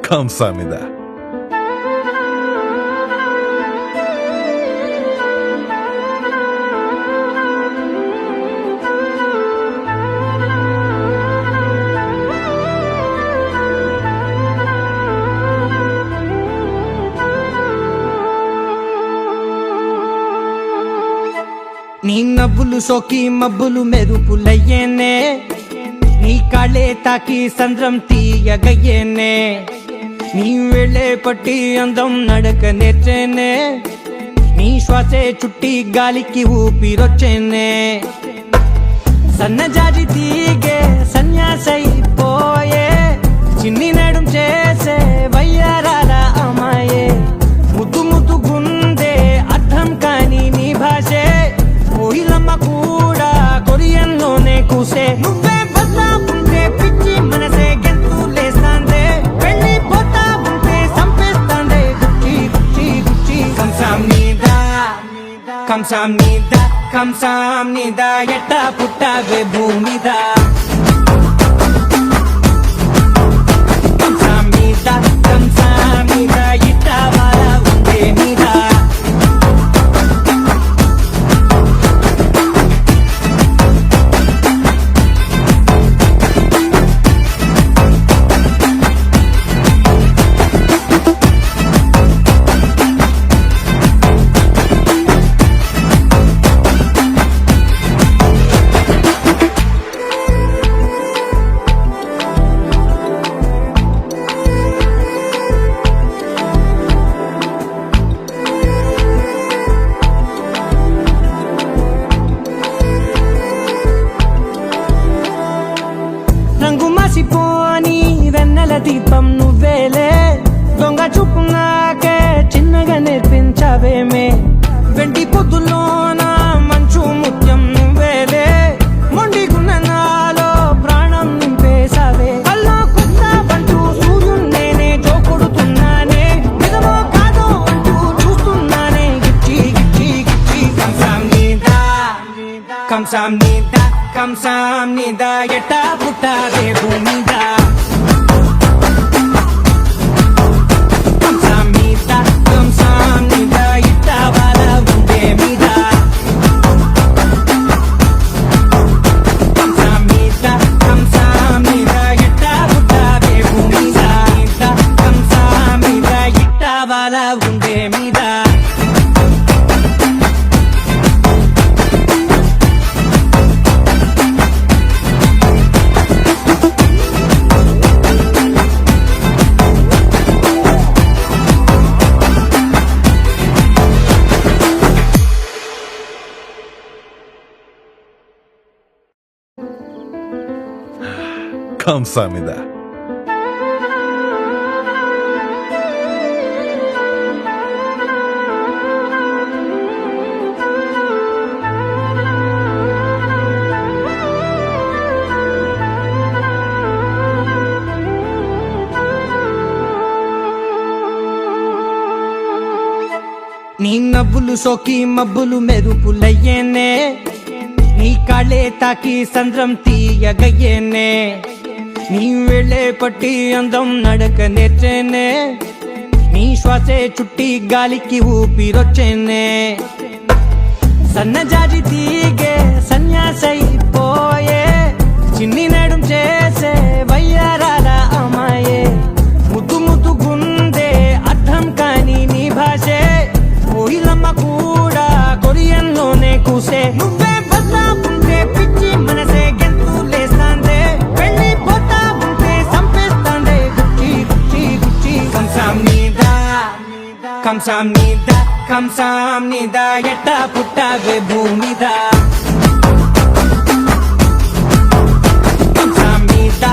감사합니다. నీ నవ్వులు సోకి మబ్బులు మెరుపులయ్యేనే, నీ కాళ్ళే తాకి సంద్రం తీయగయ్యేనే, నీ వేళే పట్టి అందం నడక నేర్చేనే, నీ శ్వాసే చుట్టి గాలికి ఊపిరొచ్చేనే. సన్నజాజి తీగే సన్యాసైపోయే, చిన్ని నడుం చేసే వయ్యారాల అమ్మాయే, ముద్దు ముద్దు గుందే అర్థం కాని నీ భాషే, కోయిలమ్మ కూడా కొరియన్లోనే కూసే. నువ్వే బద్లా ఉంటే పిచ్చి మనసే గెంతులేస్తాందే, వెళ్ళిపోతా ఉంటే సంపేస్తాందే గుచ్చి గుచ్చి గుచ్చి. కంసామ్నీదా కంసామ్నీదా కంసామ్నీదా ఎట్టా పుట్టావే భూమిదా. కంసామ్నీదా కంసామ్నీదా ఇట్టా వాలా ఉండే నీదా. రంగు మాసిపోని వెన్నెల దీపం నువ్వేలే, దొంగ చూపు నాకే చిన్నగా నేర్పించవేమే, వెండి పొద్దులోన మంచు ముత్యం నువ్వేలే, మొండిగున్న నాలో ప్రాణం నింపేసావే. అల్లో కొత్త పంటూ సూర్యున్నేనే జోకొడుతున్నానే, నిజమో కాదో అంటూ చూస్తున్నానే గిచ్చి గిచ్చి గిచ్చి. కంసామ్నీదా కంసామ్నీదా కంసామ్నీదా ఎట్టా పుట్టావే భూమిదా. కంసామ్నీదా కంసామ్నీదా ఇట్టా వాలా ఉండే మీదా. కంసామ్నీదా కంసామ్నీదా ఎట్టా పుట్టావే భూమిదా. కంసామ్నీదా ఇట్టా వాలా ఉండే మీదా. 감사합니다. నీ నవ్వులు సోకి మబ్బులు మెరుపులయ్యేనే, నీ కాళ్ళే తాకి సంద్రం తీయగయ్యేనే, నీ వేళే పట్టి అందం నడక నేర్చేనే, నీ శ్వాసే చుట్టి గాలికి ఊపిరొచ్చేనే. సన్నజాజి తీగే సన్యాసైపోయే, చిన్ని నడుం చేసే వయ్యారాల అమ్మాయే, ముద్దు ముద్దు గుందే అర్థం కాని నీ భాషే, కోయిలమ్మ కూడా కొరియన్లోనే కూసే. నువ్వే బద్లా ఉంటే పిచ్చి మనసే గెంతులేస్తాందే, వెళ్ళిపోతా ఉంటే సంపేస్తాందే గుచ్చి గుచ్చి గుచ్చి. కంసామ్నీదా కంసామ్నీదా కంసామ్నీదా ఎట్టా పుట్టావే భూమిదా. కంసామ్నీదా